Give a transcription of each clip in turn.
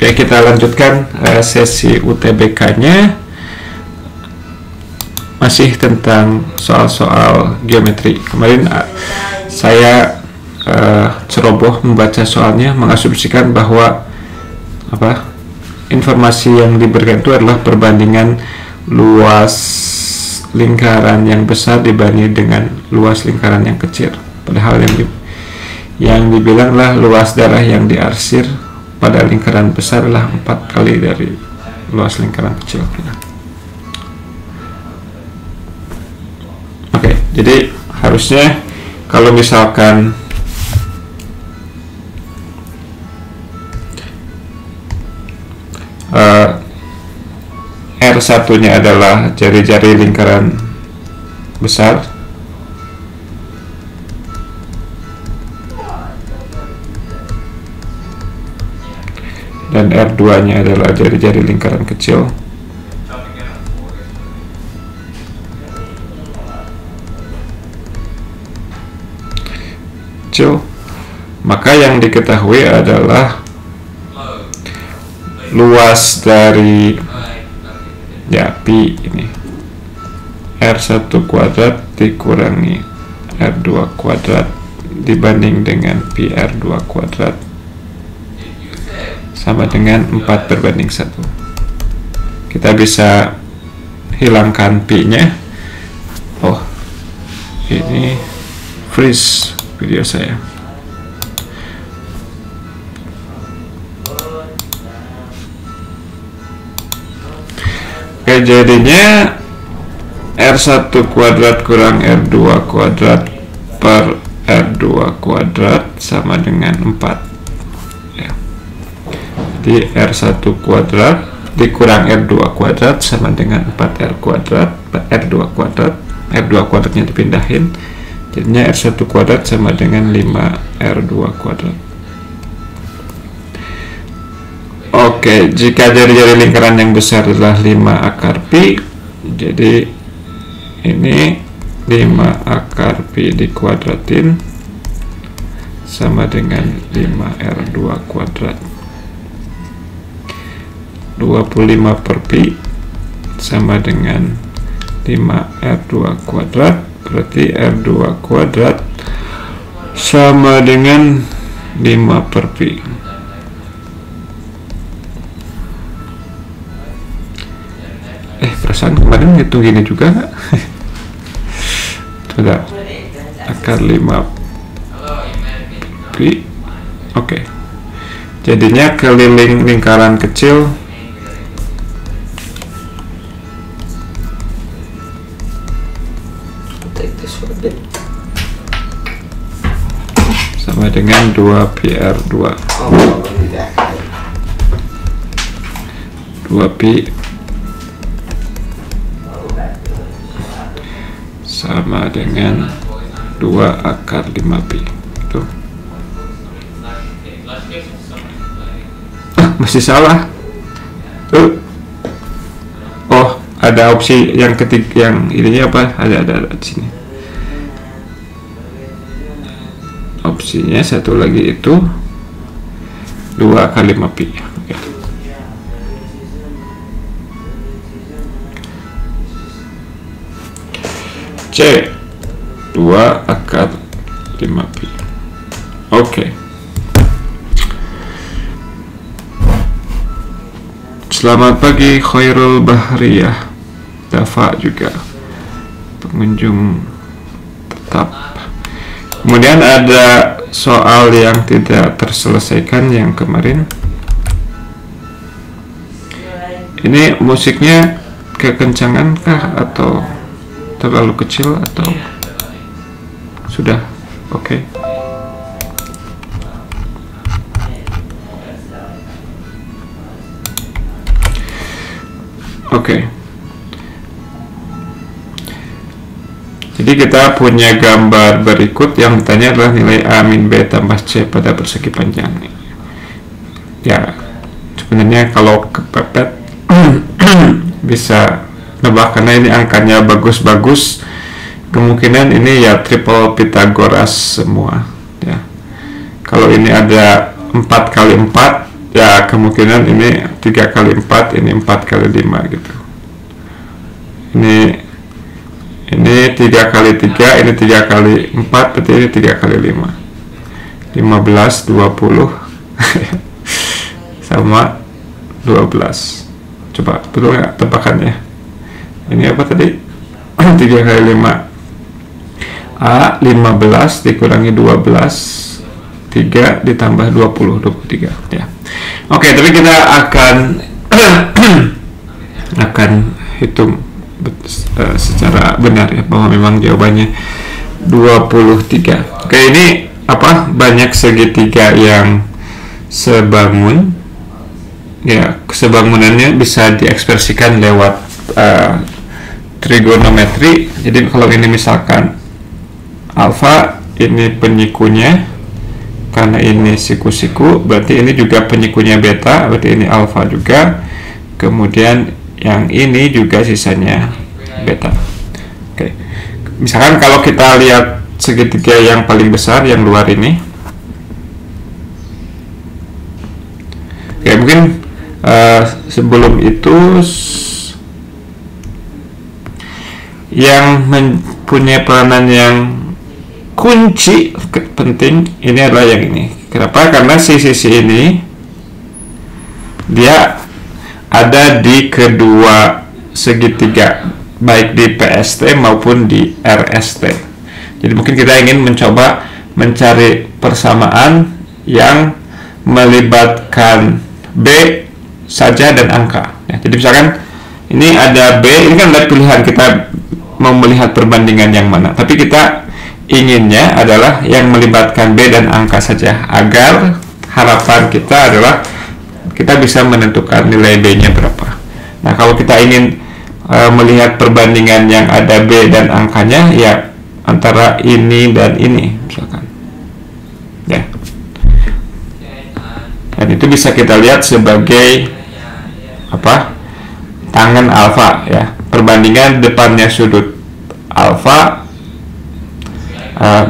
Oke, kita lanjutkan sesi UTBK-nya. Masih tentang soal-soal geometri. Kemarin saya ceroboh membaca soalnya, mengasumsikan bahwa informasi yang diberikan itu adalah perbandingan luas lingkaran yang besar dibanding dengan luas lingkaran yang kecil. Padahal yang dibilanglah luas darah yang diarsir pada lingkaran besar adalah 4 kali dari luas lingkaran kecil. Oke, jadi harusnya kalau misalkan R1 nya adalah jari-jari lingkaran besar, dan R2 nya adalah jari-jari lingkaran kecil, maka yang diketahui adalah luas dari pi ini R1 kuadrat dikurangi R2 kuadrat dibanding dengan pi R2 kuadrat sama dengan 4/1. Kita bisa hilangkan pi nya. Oh, ini freeze video saya. Oke, jadinya R1 kuadrat kurang R2 kuadrat per R2 kuadrat sama dengan 4 ya. Jadi R1 kuadrat dikurang R2 kuadrat sama dengan 4R kuadrat per R2 kuadrat. R2 kuadratnya dipindahin, jadinya R1 kuadrat sama dengan 5R2 kuadrat. Oke, jika jari-jari lingkaran yang besar adalah 5 akar pi, jadi ini 5 akar pi dikuadratin sama dengan 5R2 kuadrat. 25 per pi sama dengan 5R2 kuadrat, berarti R2 kuadrat sama dengan 5 per pi. Perasaan kemarin ngitung gini juga nggak? Sudah akar 5 pi. Oke, jadinya keliling lingkaran kecil sama dengan 2 pi R2. 2 pi sama dengan 2 akar 5 pi. Itu masih salah. Oh, ada opsi yang ketiga, yang ininya apa? Ada di sini. Opsinya satu lagi itu 2 kali 5 pi. Oke. C 2 akar 5 pi. Oke. Selamat pagi Khairul Bahriyah, Dafa juga pengunjung tetap. Kemudian ada soal yang tidak terselesaikan yang kemarin. Ini musiknya kekencangan kah atau terlalu kecil atau sudah oke? Oke. Jadi kita punya gambar berikut yang ditanya adalah nilai A min B tambah C pada persegi panjang. Ya, sebenarnya kalau kepepet bisa nebak karena ini angkanya bagus-bagus. Kemungkinan ini ya triple Pythagoras semua ya. Kalau ini ada 4 kali 4 ya kemungkinan ini 3 kali 4, ini 4 kali 5 gitu. Ini 3 kali 3, ini 3 kali 4, berarti ini 3 kali 5. 15, 20 sama 12. Coba betul nggak tebakannya? Ini apa tadi? 3 kali 5. A 15 dikurangi 12, 3 ditambah 20, 23 ya. Oke, tapi kita akan hitung secara benar ya, bahwa memang jawabannya 23. Oke, ini apa, banyak segitiga yang sebangun ya. Kesebangunannya bisa diekspresikan lewat trigonometri. Jadi kalau ini misalkan alfa, ini penyikunya, karena ini siku-siku, berarti ini juga penyikunya beta, berarti ini alfa juga. Kemudian yang ini juga sisanya beta. Oke, misalkan kalau kita lihat segitiga yang paling besar, yang luar ini, oke, mungkin sebelum itu yang mempunyai peranan yang kunci penting ini adalah yang ini. Kenapa? Karena sisi ini dia ada di kedua segitiga, baik di PST maupun di RST. Jadi mungkin kita ingin mencoba mencari persamaan yang melibatkan B saja dan angka ya. Jadi misalkan ini ada B, ini kan ada pilihan, kita mau melihat perbandingan yang mana, tapi kita inginnya adalah yang melibatkan B dan angka saja, agar harapan kita adalah kita bisa menentukan nilai B-nya berapa. Nah, kalau kita ingin melihat perbandingan yang ada B dan angkanya, ya antara ini dan ini misalkan ya, dan itu bisa kita lihat sebagai apa, tangan alfa ya, perbandingan depannya sudut alfa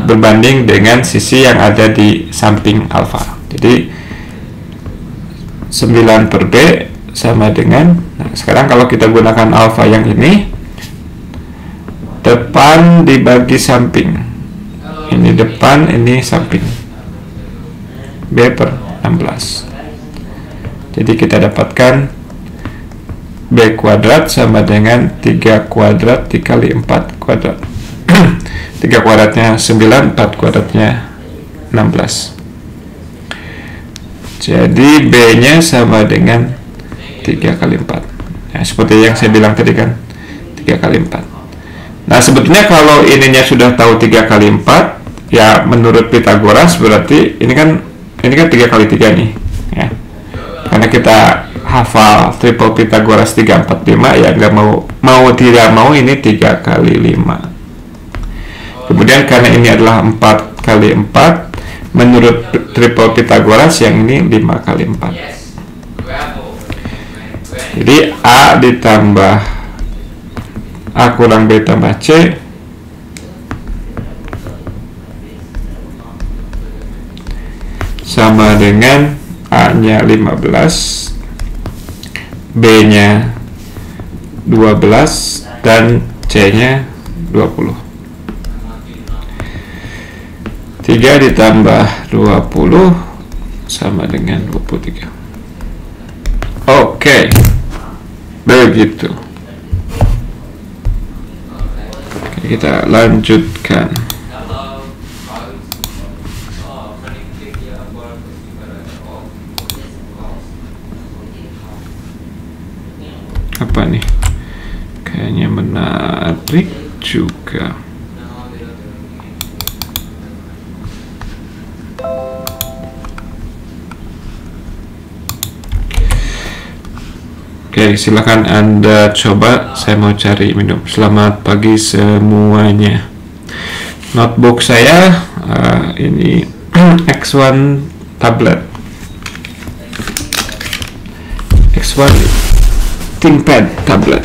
berbanding dengan sisi yang ada di samping alfa. Jadi 9 per B sama dengan, nah sekarang kalau kita gunakan alfa yang ini, depan dibagi samping, ini depan, ini samping, B per 16. Jadi kita dapatkan B kuadrat sama dengan 3 kuadrat dikali 4 kuadrat. 3 kuadratnya 9, 4 kuadratnya 16. Jadi B nya sama dengan 3 kali 4 ya, seperti yang saya bilang tadi kan, 3 kali 4. Nah, sebetulnya kalau ininya sudah tahu 3 kali 4 ya, menurut Pythagoras berarti ini kan 3 kali 3 nih ya. Karena kita hafal triple Pythagoras 3, 4, 5 ya, nggak mau tidak mau ini 3 kali 5. Kemudian karena ini adalah 4 kali 4, menurut triple Pythagoras yang ini 5 kali 4. Jadi A ditambah A kurang B tambah C sama dengan A nya 15, B nya 12, dan C nya 20. 3 ditambah 20 sama dengan 23. Oke, begitu. Oke, kita lanjutkan. Apa nih? Kayaknya menarik juga. Oke, silakan Anda coba. Saya mau cari minum. Selamat pagi semuanya. Notebook saya ini X1 tablet, X1 ThinkPad tablet.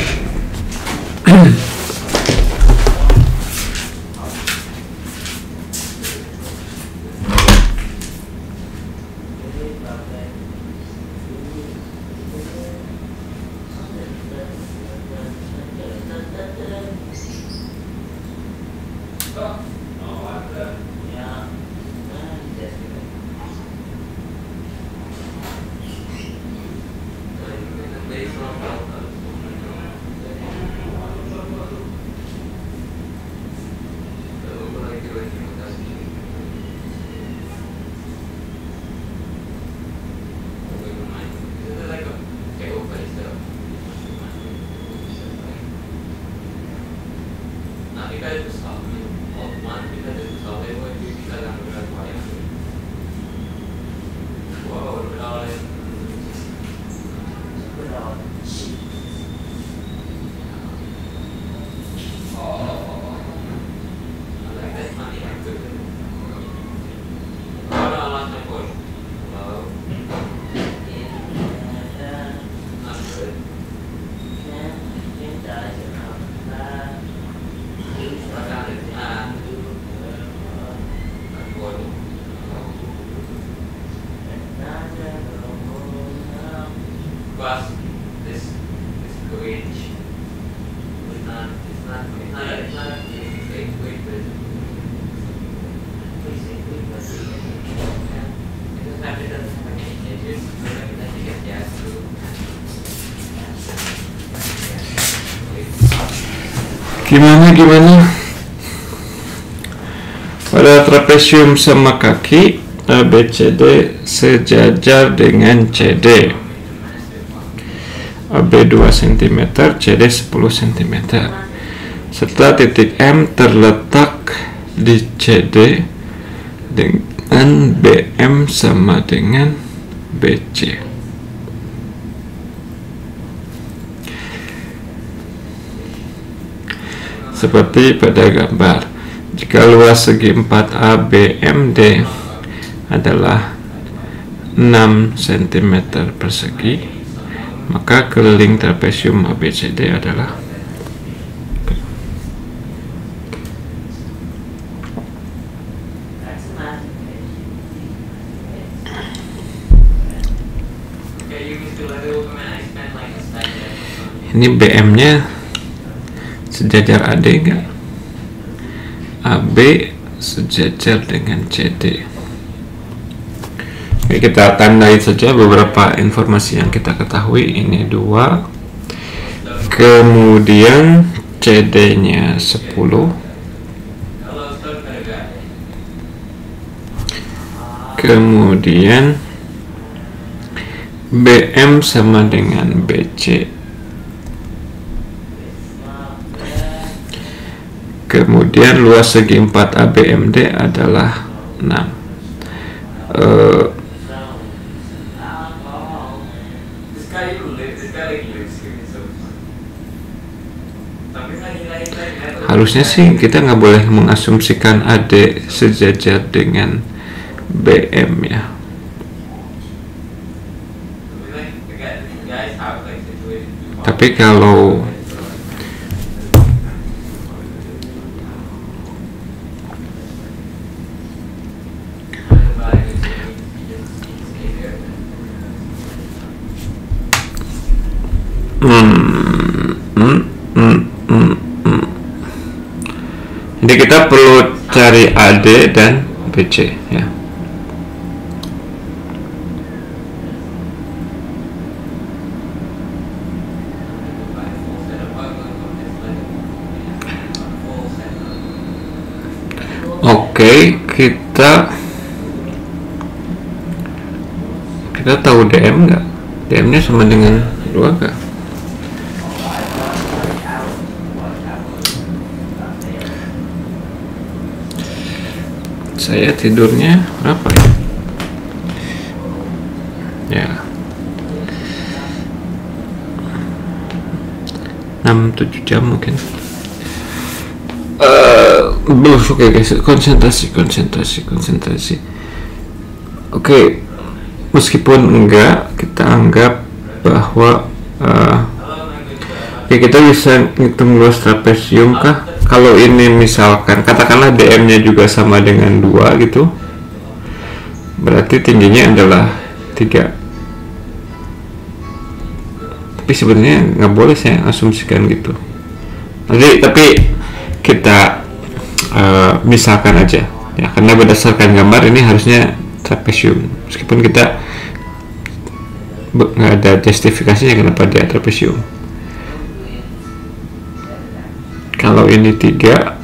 Gimana? Pada trapesium sama kaki ABCD sejajar dengan CD. AB 2 cm, CD 10 cm. Serta titik M terletak di CD dengan BM sama dengan BC. Seperti pada gambar, jika luas segi 4A BMD adalah 6 cm persegi, maka keliling trapesium ABCD adalah ini BM nya sejajar AD enggak? AB sejajar dengan CD. Oke, kita tandai saja beberapa informasi yang kita ketahui. Ini 2, kemudian CD nya 10, kemudian BM sama dengan BC, kemudian luas segi 4 ABMD adalah 6. Harusnya sih kita nggak boleh mengasumsikan AD sejajar dengan BM ya. Tapi kalau jadi kita perlu cari AD dan BC ya. Oke, kita tahu DM nggak? DM nya sama dengan 2 kah? Saya tidurnya berapa ya? Ya 6-7 jam mungkin. Oke guys, konsentrasi. Oke, meskipun enggak, kita anggap bahwa ya kita bisa ngitung luas trapesium kah? Kalau ini misalkan katakanlah DM-nya juga sama dengan 2 gitu, berarti tingginya adalah 3. Tapi sebenarnya nggak boleh saya asumsikan gitu. Tapi kita misalkan aja ya, karena berdasarkan gambar ini harusnya trapesium, meskipun kita nggak ada justifikasinya kenapa dia trapesium. Kalau ini 3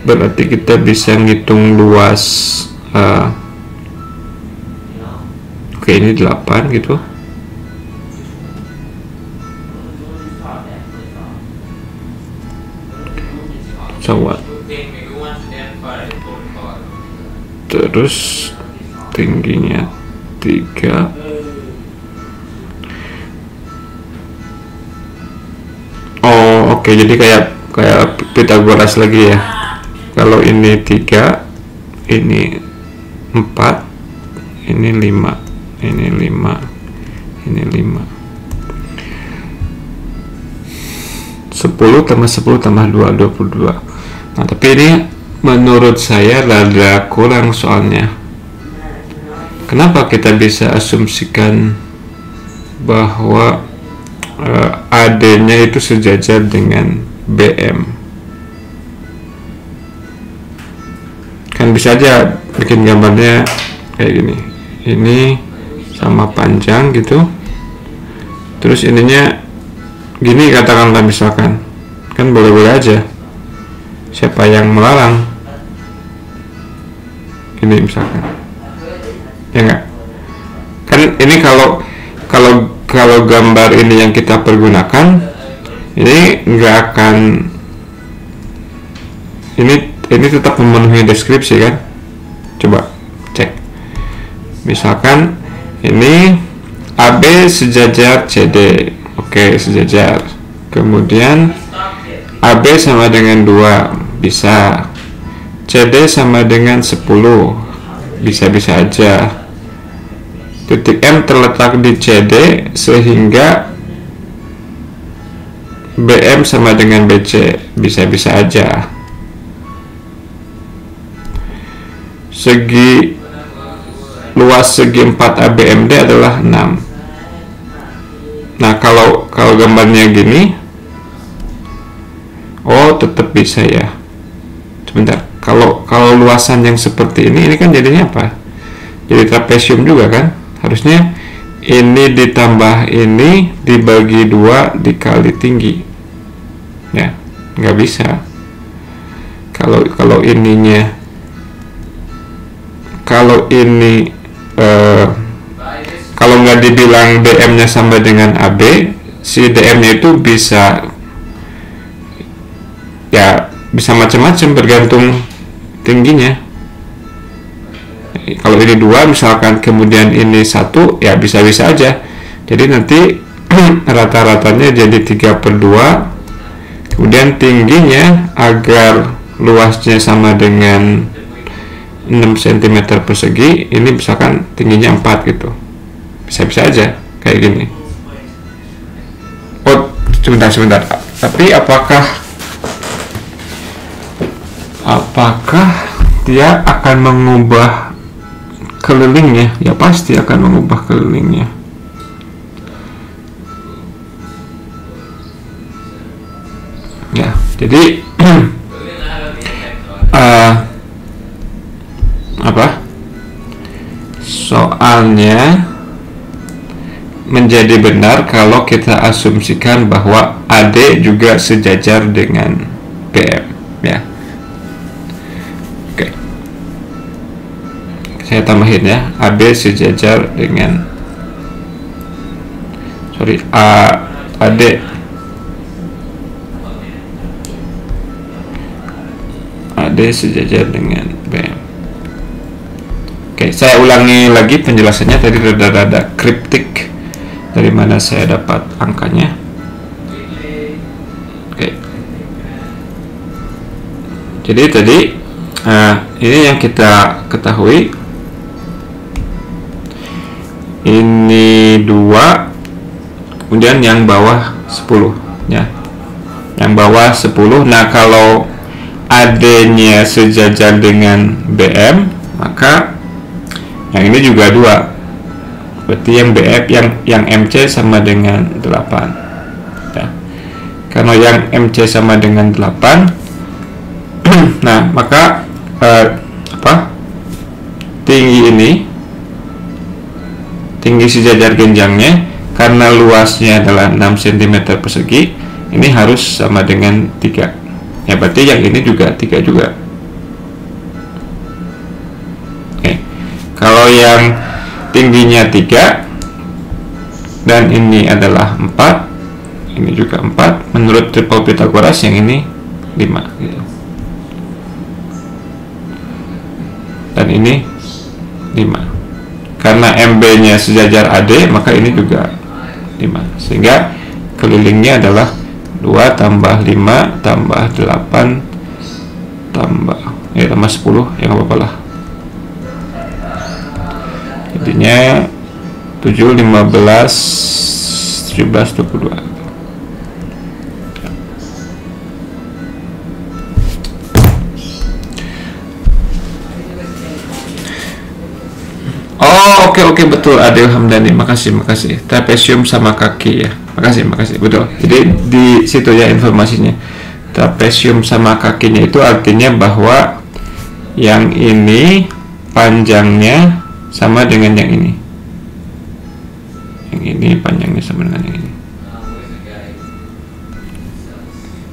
berarti kita bisa ngitung luas. Oke, ini 8 gitu. So what? Terus tingginya 3. Oh, oke, jadi kayak Pythagoras lagi ya. Kalau ini 3, ini 4, ini 5, ini 5, ini 5. 10 tambah 10 tambah 2, 22. Nah, tapi ini menurut saya rada kurang soalnya. Kenapa kita bisa asumsikan bahwa AD-nya itu sejajar dengan BM? Kan bisa aja bikin gambarnya kayak gini. Ini sama panjang gitu. Terus ininya gini katakanlah misalkan. Kan boleh-boleh aja. Siapa yang melarang? Ini misalkan. Ya enggak? Kan ini kalau gambar ini yang kita pergunakan, ini nggak akan, ini tetap memenuhi deskripsi kan. Coba cek, misalkan ini AB sejajar CD. Oke, sejajar. Kemudian AB sama dengan 2, bisa. CD sama dengan 10, bisa-bisa aja. Titik M terletak di CD sehingga BM sama dengan BC, bisa-bisa aja. Luas segi 4 ABMD adalah 6. Nah, kalau gambarnya gini, oh tetap bisa ya. Sebentar, kalau luasan yang seperti ini kan jadinya apa? Jadi trapesium juga kan? Harusnya ini ditambah ini dibagi 2 dikali tinggi. Ya, nggak bisa. Kalau ininya, kalau ini kalau nggak dibilang DM-nya sama dengan AB, si DM-nya itu bisa ya bisa macam-macam bergantung tingginya. Kalau ini 2 misalkan, kemudian ini 1, ya bisa-bisa aja. Jadi nanti rata-ratanya jadi 3/2. Kemudian tingginya agar luasnya sama dengan 6 cm persegi, ini misalkan tingginya 4 gitu. Bisa-bisa aja kayak gini. Oh, sebentar. Tapi apakah dia akan mengubah kelilingnya? Ya pasti akan mengubah kelilingnya. Ya, jadi soalnya menjadi benar kalau kita asumsikan bahwa AD juga sejajar dengan BM, ya. Oke. Saya tambahin ya, AB sejajar dengan AD sejajar dengan BM. Oke, saya ulangi lagi penjelasannya, tadi rada-rada kriptik. Dari mana saya dapat angkanya? Oke. Jadi tadi ini yang kita ketahui. Ini 2, kemudian yang bawah 10 ya. Yang bawah 10. Nah, kalau AD-nya sejajar dengan BM, maka yang ini juga 2. Berarti yang BF yang MC sama dengan 8 ya. Karena yang MC sama dengan 8, nah maka tinggi sejajar genjangnya karena luasnya adalah 6 cm persegi, ini harus sama dengan 3. Ya berarti yang ini juga 3 juga. Oke. Kalau yang tingginya 3 dan ini adalah 4, ini juga 4, menurut triple Pythagoras yang ini 5 gitu. Dan ini 5. Karena MB nya sejajar AD, maka ini juga 5, sehingga kelilingnya adalah 2 tambah 5 tambah 8 tambah 10, ya nggak apa-apa lah. Jadinya 7, 15, 17, 22. Oh, oke, betul, Adil Hamdani, makasih. Trapesium sama kaki ya, makasih, betul. Jadi di situ ya informasinya. Trapesium sama kakinya itu artinya bahwa yang ini panjangnya sama dengan yang ini. Yang ini panjangnya sama dengan yang ini.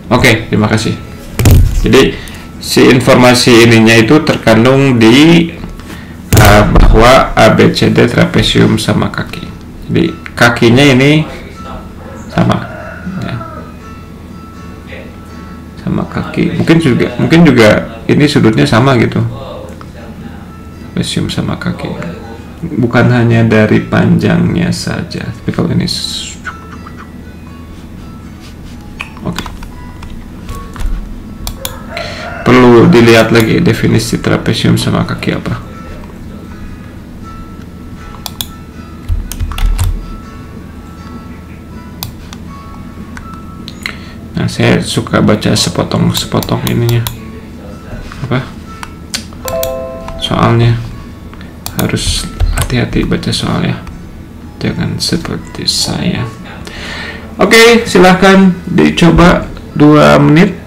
Oke, terima kasih. Jadi si informasi ininya itu terkandung di bahwa ABCD trapesium sama kaki. Jadi kakinya ini sama ya. Sama kaki. Mungkin juga ini sudutnya sama gitu. Trapesium sama kaki. Bukan hanya dari panjangnya saja, tapi kalau ini oke. Perlu dilihat lagi definisi trapesium sama kaki apa. Nah, saya suka baca sepotong ininya. Apa? Soalnya harus hati-hati baca soalnya. Jangan seperti saya. Oke, silahkan dicoba 2 menit.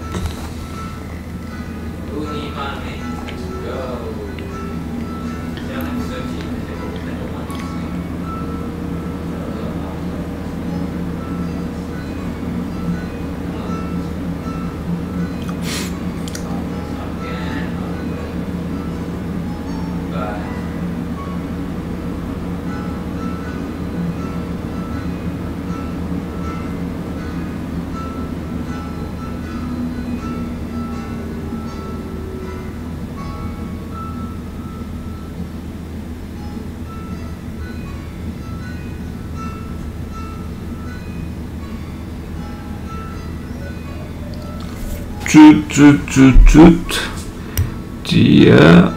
Dia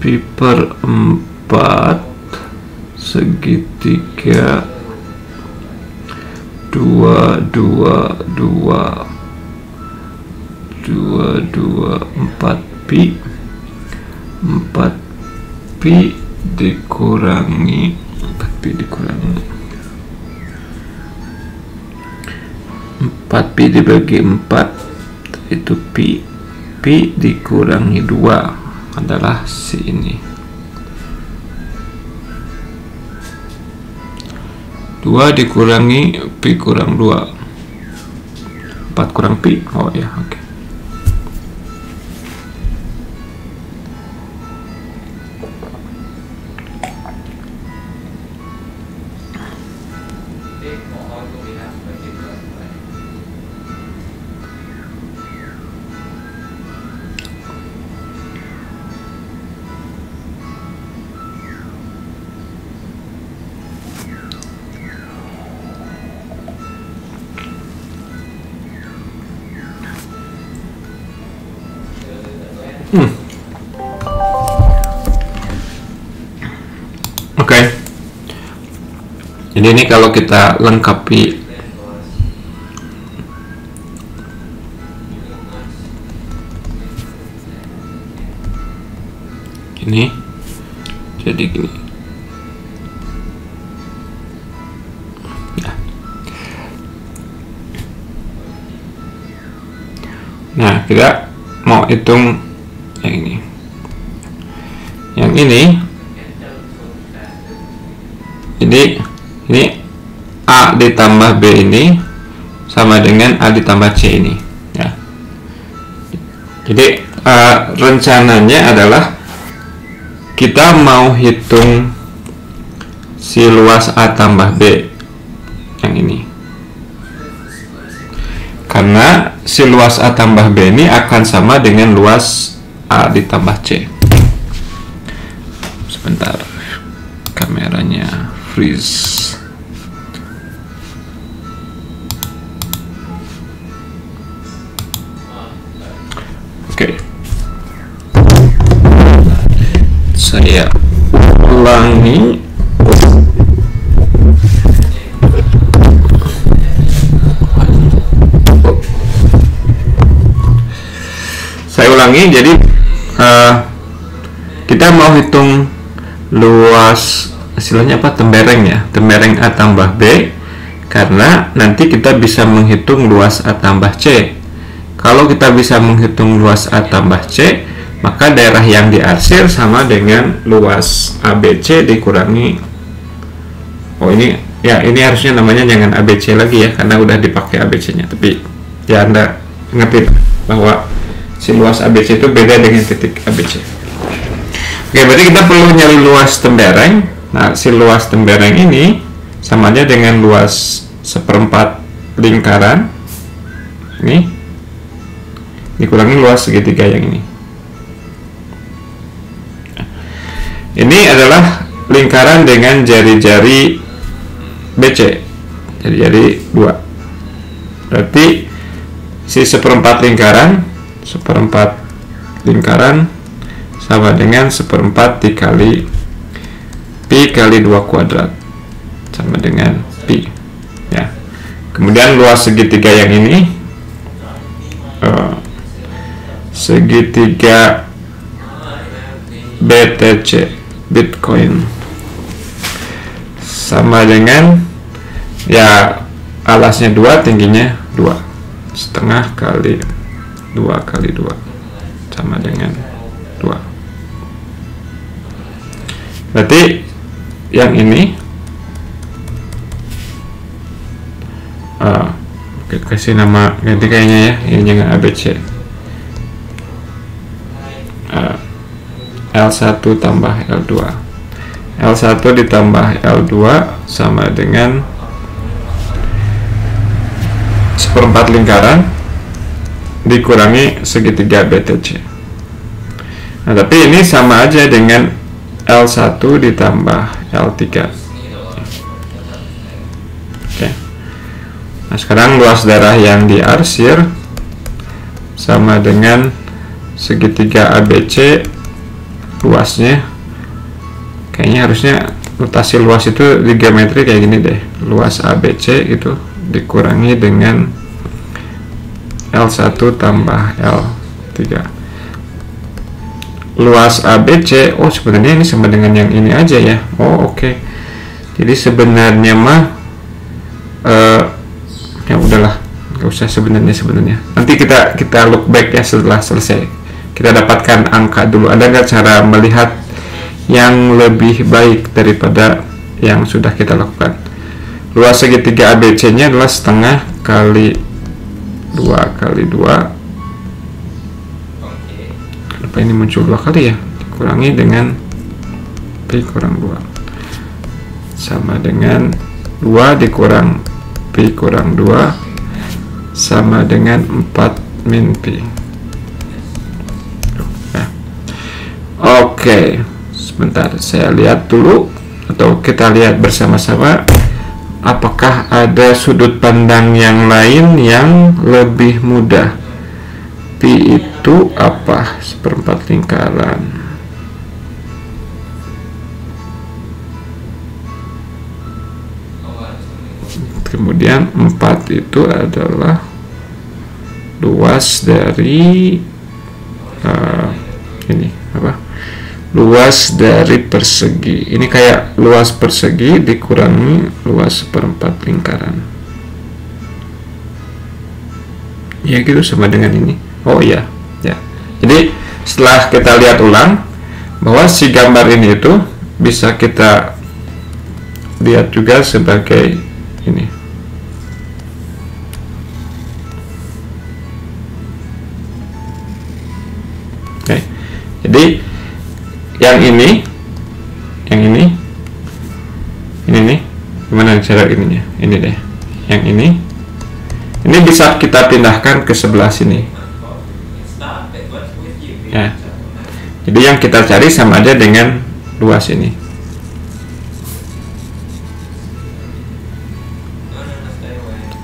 pi per 4 segitiga 2, 4 pi dikurangi 4 pi dibagi 4 itu pi dikurangi 2 adalah si ini. 2 dikurangi pi kurang 2, 4 kurang pi. Oh ya, oke. Oke. Jadi ini kalau kita lengkapi ini jadi gini. Nah, kita mau hitung yang ini. Jadi ini A ditambah B ini sama dengan A ditambah C ini ya. Jadi rencananya adalah kita mau hitung si luas A tambah B yang ini, karena si luas A tambah B ini akan sama dengan luas A ditambah C. Sebentar, kameranya freeze. Oke, saya ulangi. Jadi kita mau hitung luas, istilahnya apa, tembereng ya, tembereng A tambah B, karena nanti kita bisa menghitung luas A tambah C. Kalau kita bisa menghitung luas A tambah C, maka daerah yang diarsir sama dengan luas ABC dikurangi, oh ini ya, ini harusnya namanya jangan ABC lagi ya, karena udah dipakai ABC nya, tapi ya Anda ngerti bahwa si luas ABC itu beda dengan titik ABC. Oke, berarti kita perlu nyari luas tembereng. Nah, si luas tembereng ini samanya dengan luas seperempat lingkaran ini dikurangi luas segitiga yang ini. Ini adalah lingkaran dengan jari-jari BC, jari-jari 2. Berarti si seperempat lingkaran sama dengan seperempat dikali pi kali 2 kuadrat sama dengan pi ya. Kemudian luas segitiga yang ini segitiga BTC, Bitcoin, sama dengan ya, alasnya 2, tingginya 2,5 kali 2 kali 2 sama dengan 2. Berarti yang ini kita kasih nama ganti kayaknya ya, ini jangan ABC, L1 tambah L2. L1 ditambah L2 sama dengan seperempat lingkaran dikurangi segitiga BTC. Nah, tapi ini sama aja dengan L1 ditambah L3. Oke. Nah, sekarang luas daerah yang diarsir sama dengan segitiga ABC, luasnya kayaknya harusnya notasi luas itu di geometri kayak gini deh. Luas ABC itu dikurangi dengan L1 tambah L3. Luas ABC, oh sebenarnya ini sama dengan yang ini aja ya. Oh oke. Jadi sebenarnya mah ya udahlah, nggak usah sebenarnya. Nanti kita look back ya setelah selesai. Kita dapatkan angka dulu. Ada nggak cara melihat yang lebih baik daripada yang sudah kita lakukan? Luas segitiga ABC-nya adalah setengah kali 2 kali 2. Kenapa ini muncul 2 kali ya? Dikurangi dengan pi kurang 2 sama dengan 2 dikurang pi kurang 2 sama dengan 4 min pi. Nah. Oke, sebentar saya lihat dulu, atau kita lihat bersama-sama apakah ada sudut pandang yang lain yang lebih mudah. Pi itu apa? Seperempat lingkaran. Kemudian 4 itu adalah luas dari ini apa? Luas dari persegi. Ini kayak luas persegi dikurangi luas seperempat lingkaran. Ya gitu, sama dengan ini. Oh iya, ya. Jadi setelah kita lihat ulang bahwa si gambar ini itu bisa kita lihat juga sebagai ini. Oke. Jadi yang ini nih, gimana cara ininya? Ini deh, yang ini bisa kita pindahkan ke sebelah sini ya. Jadi yang kita cari sama aja dengan luas ini.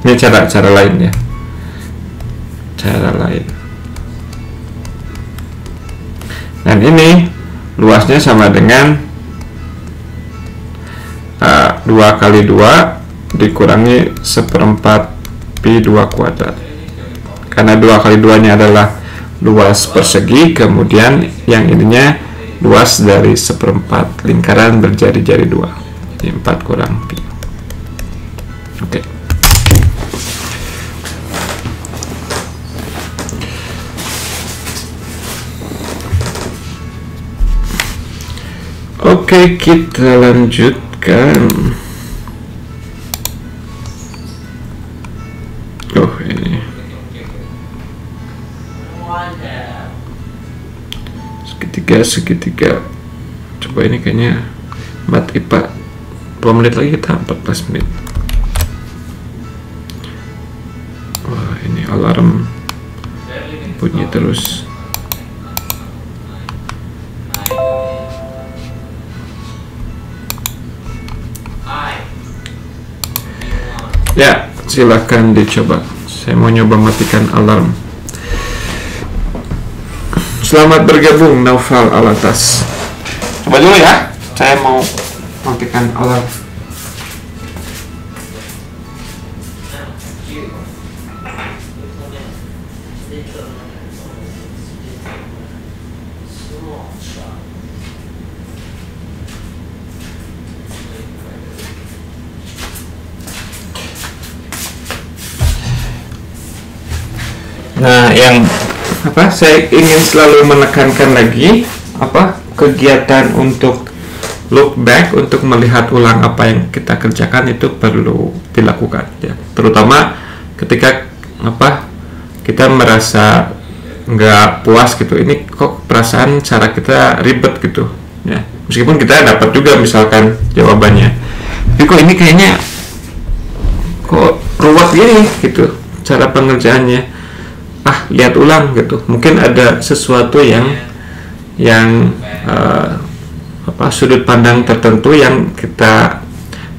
Ini cara lain ya, cara lain. Dan ini luasnya sama dengan 2 kali 2 dikurangi 1/4 pi 2 kuadrat, karena 2 kali 2 nya adalah luas persegi, kemudian yang ininya luas dari 1/4 lingkaran berjari-jari 2, jadi 4 kurang pi. Oke. Oke, kita lanjutkan. Oh, ini segitiga. Coba ini kayaknya mat IPA 2 menit lagi, kita 14 menit. Wah, ini alarm bunyi terus. Ya, silakan dicoba. Saya mau nyoba matikan alarm. Selamat bergabung Naufal Alatas. Coba dulu ya, saya mau matikan alarm. Nah, yang saya ingin selalu menekankan lagi kegiatan untuk look back, untuk melihat ulang apa yang kita kerjakan itu perlu dilakukan ya, terutama ketika kita merasa nggak puas gitu, ini kok perasaan cara kita ribet gitu ya, meskipun kita dapat juga misalkan jawabannya, tapi kok ini kayaknya kok ruwet gini gitu cara pengerjaannya. Lihat ulang gitu, mungkin ada sesuatu yang sudut pandang tertentu yang kita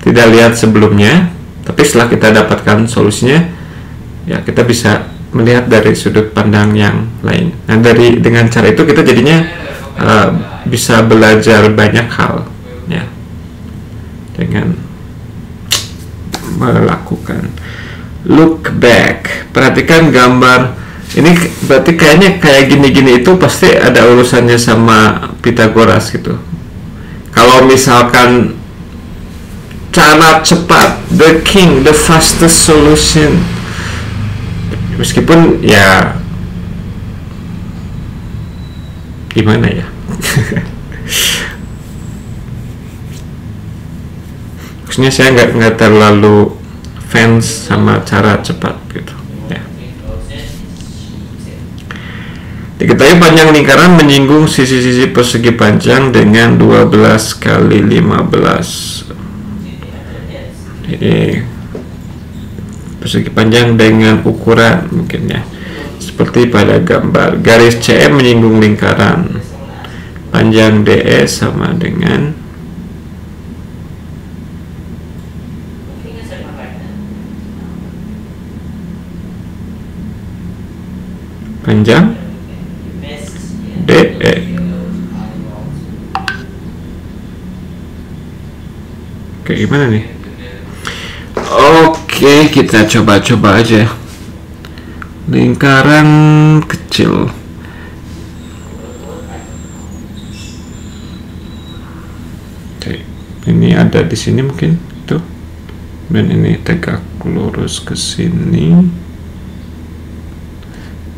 tidak lihat sebelumnya, tapi setelah kita dapatkan solusinya ya kita bisa melihat dari sudut pandang yang lain. Nah, dengan cara itu kita jadinya bisa belajar banyak hal ya, dengan melakukan look back. Perhatikan gambar ini, berarti kayaknya kayak gini-gini itu pasti ada urusannya sama Pythagoras gitu. Kalau misalkan cara cepat, the king, the fastest solution, meskipun ya gimana ya maksudnya saya nggak terlalu fans sama cara cepat gitu. Diketahui panjang lingkaran menyinggung sisi-sisi persegi panjang dengan 12 kali 15. Ini persegi panjang dengan ukuran mungkin ya, seperti pada gambar. Garis CM menyinggung lingkaran. Panjang DE sama dengan panjang DE. Oke, gimana nih? Oke, kita coba-coba aja. Lingkaran kecil. Oke, ini ada di sini mungkin tuh. Dan ini tegak lurus ke sini.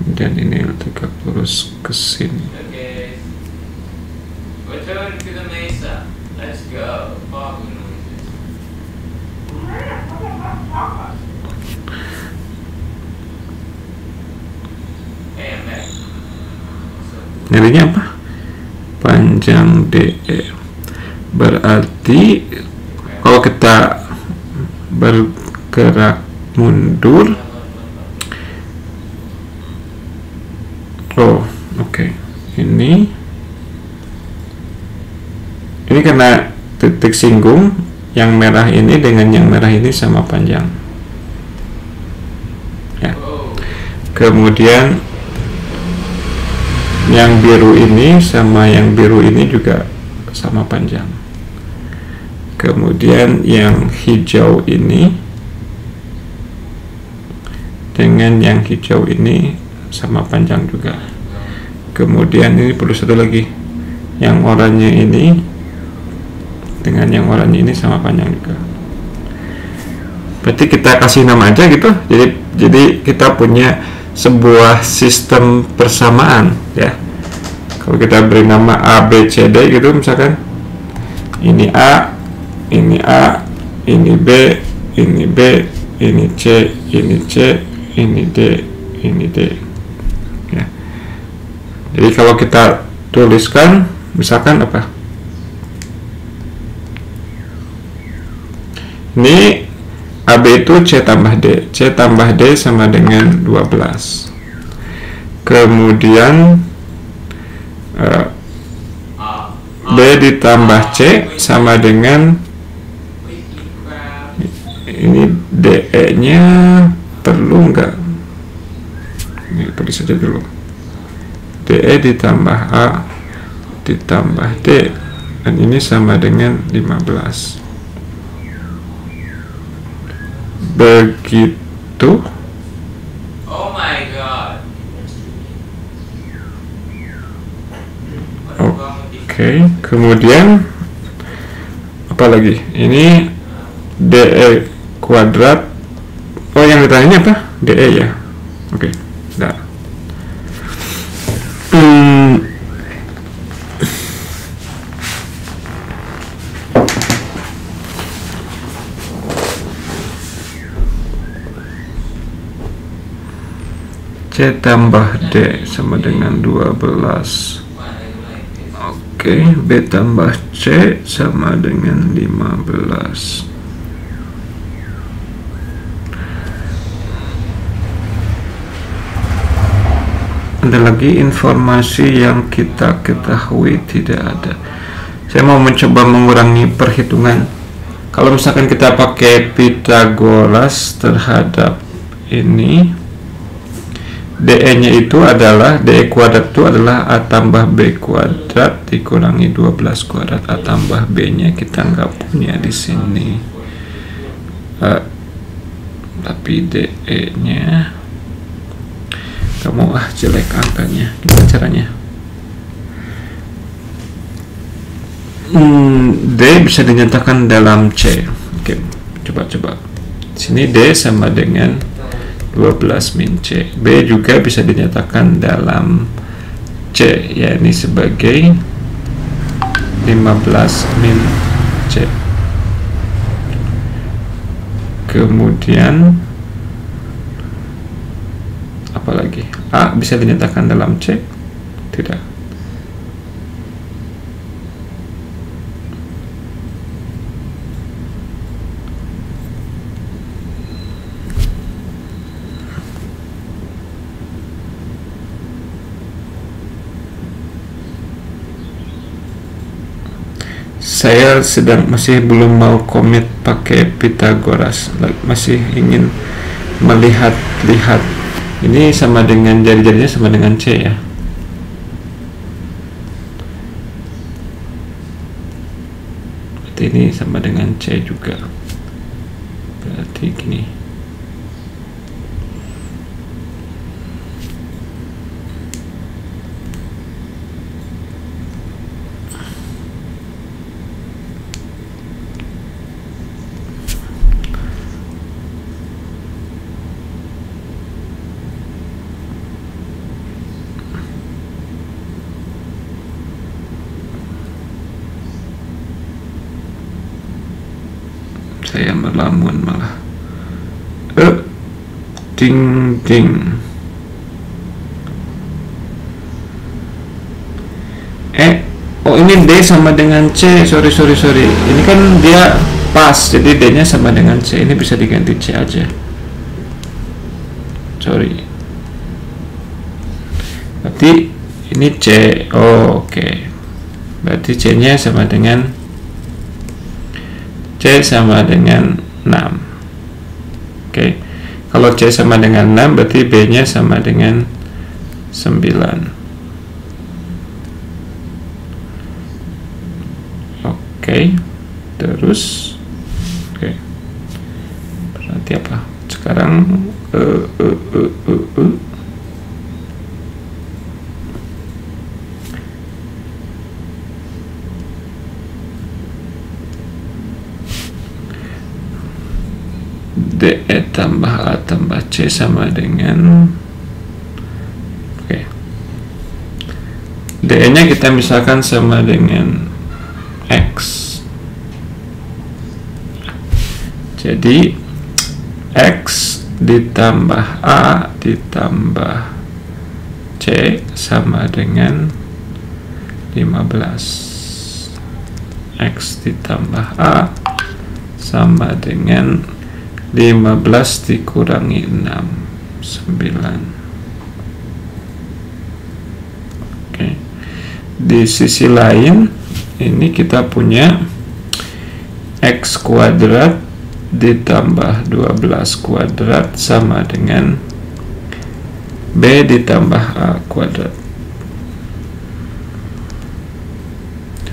Dan ini tegak lurus ke sini. Nyarinya apa? Panjang DE. Berarti kalau kita bergerak mundur, oke. Ini karena titik singgung, yang merah ini dengan yang merah ini sama panjang ya. Kemudian yang biru ini sama yang biru ini juga sama panjang. Kemudian yang hijau ini dengan yang hijau ini sama panjang juga. Kemudian ini perlu satu lagi, yang oranye ini dengan yang oranye ini sama panjang juga. Berarti kita kasih nama aja gitu. Jadi kita punya sebuah sistem persamaan ya. Kalau kita beri nama A, B, C, D gitu misalkan, ini A, ini A, ini B, ini B, ini C, ini C, ini D, ini D ya. Jadi kalau kita tuliskan misalkan apa, ini AB itu C tambah D. C tambah D sama dengan 12. Kemudian B ditambah C sama dengan, ini DE nya perlu enggak? Ini tulis saja dulu. DE ditambah A ditambah D, dan ini sama dengan 15. Begitu. Oh my god. Oke, kemudian apa lagi? Ini DE kuadrat. Oh, yang ditanya apa? DE ya. Oke, dah. C tambah D sama dengan 12. Oke, B tambah C sama dengan 15. Ada lagi informasi yang kita ketahui? Tidak ada. Saya mau mencoba mengurangi perhitungan. Kalau misalkan kita pakai Pythagoras terhadap ini, DE nya itu adalah, DE kuadrat itu adalah A tambah B kuadrat dikurangi 12 kuadrat. A tambah B nya kita nggak punya di sini, tapi DE nya kamu jelek angkanya. Gimana caranya? D bisa dinyatakan dalam C. Oke, coba sini D sama dengan 12 min C. B juga bisa dinyatakan dalam C, yakni sebagai 15 min C. Kemudian apalagi? A bisa dinyatakan dalam C? Tidak. Saya masih belum mau komit pakai Pythagoras, masih ingin melihat-lihat. Ini sama dengan jari-jarinya sama dengan C ya. Berarti ini sama dengan C juga. Berarti gini. Saya melamun malah. Ding ding. ini D sama dengan C. Sorry. Ini kan dia pas, jadi D nya sama dengan C. Ini bisa diganti C aja. Sorry. Berarti ini C. Oh, oke. Berarti C nya sama dengan 6. Oke. Kalau C sama dengan 6, berarti B nya sama dengan 9. Oke. Terus berarti apa? Sekarang DE tambah A tambah C sama dengan DE nya kita misalkan sama dengan X. Jadi X ditambah A ditambah C sama dengan 15. X ditambah A sama dengan 15 dikurangi 6, 9. Oke. Di sisi lain ini kita punya X kuadrat ditambah 12 kuadrat sama dengan B ditambah A kuadrat.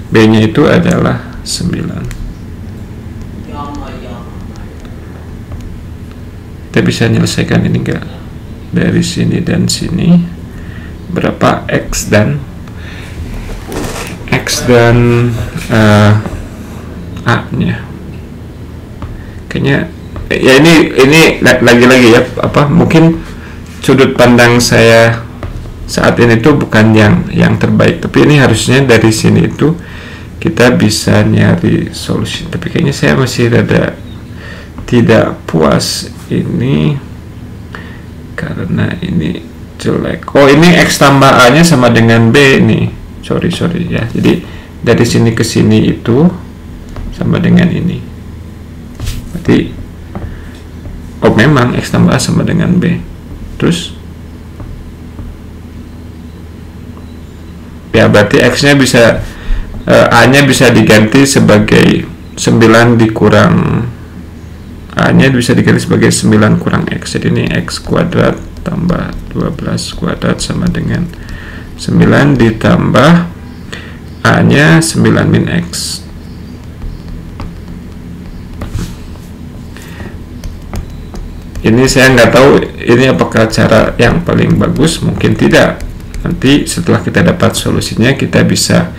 B nya itu adalah 9. Kita bisa menyelesaikan ini enggak? Dari sini dan sini berapa X dan A nya. Kayaknya ya ini lagi-lagi ya, apa mungkin sudut pandang saya saat ini tuh bukan yang terbaik, tapi ini harusnya dari sini itu kita bisa nyari solusi. Tapi kayaknya saya masih rada tidak puas ini karena ini jelek. Oh, ini X tambah A nya sama dengan B nih. Sorry ya. Jadi dari sini ke sini itu sama dengan ini. Berarti oh memang X tambah A sama dengan B. Terus ya berarti X nya bisa A nya bisa diganti sebagai 9 dikurang A nya bisa diganti sebagai 9 kurang X. Jadi ini X kuadrat tambah 12 kuadrat sama dengan 9 ditambah A nya 9 min X. Ini saya nggak tahu ini apakah cara yang paling bagus, mungkin tidak. Nanti setelah kita dapat solusinya kita bisa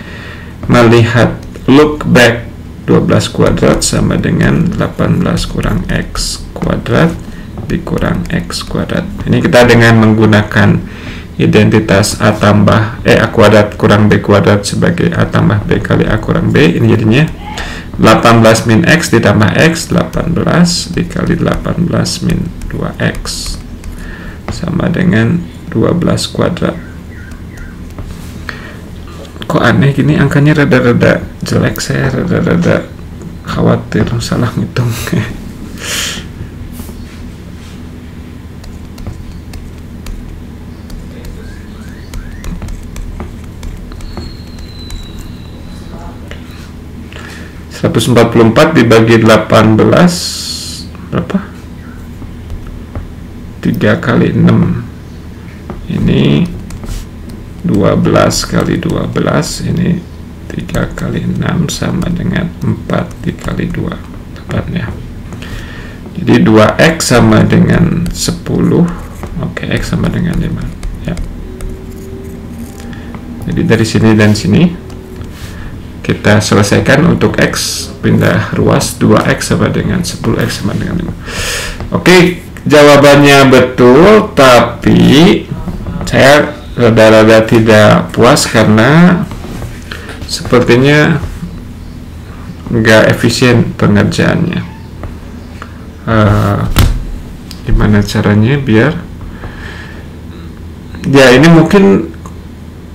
melihat look back. 12 kuadrat sama dengan 18 kurang X kuadrat dikurang X kuadrat. Ini kita dengan menggunakan identitas A tambah A kuadrat kurang B kuadrat sebagai A tambah B kali A kurang B. Ini jadinya 18 min X ditambah X, 18 dikali 18 min 2X sama dengan 12 kuadrat. Kok aneh gini angkanya, rada-rada jelek, saya rada-rada khawatir salah ngitung. (144) dibagi 18 berapa? 3 kali 6 ini 12 kali 12, ini 3 kali 6 sama dengan 4 dikali 2, 8 ya. Jadi 2X sama dengan 10. Oke, X sama dengan 5 ya. Jadi dari sini dan sini kita selesaikan. Untuk X pindah ruas, 2X sama dengan 10, X sama dengan 5. Oke, jawabannya betul, tapi saya rada-rada tidak puas karena sepertinya nggak efisien pengerjaannya. Gimana caranya biar ya ini mungkin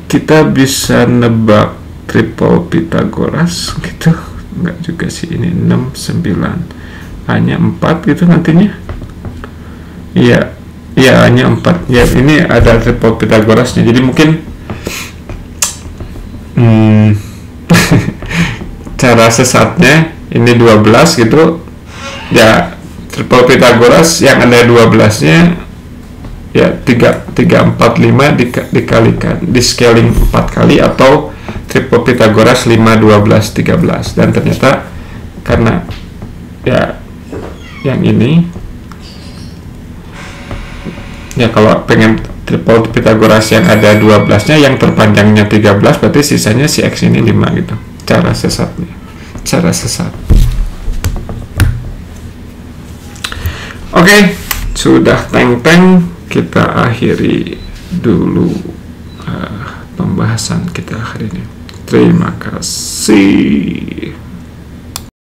kita bisa nebak triple Pythagoras gitu. Enggak juga sih, ini 6, 9, hanya 4 gitu nantinya. Iya, ya hanya 4 ya, ini ada triple Pythagorasnya, jadi mungkin cara sesatnya ini 12 gitu ya, triple Pythagoras yang ada 12-nya ya 3, 4, 5 dikalikan, di scaling 4 kali, atau triple Pythagoras 5, 12, 13. Dan ternyata karena ya yang ini ya, kalau pengen triple Pythagoras yang ada 12-nya, yang terpanjangnya 13, berarti sisanya si X ini 5 gitu. Cara sesatnya, cara sesat. Oke, sudah teng-teng, kita akhiri dulu pembahasan kita hari ini. Terima kasih.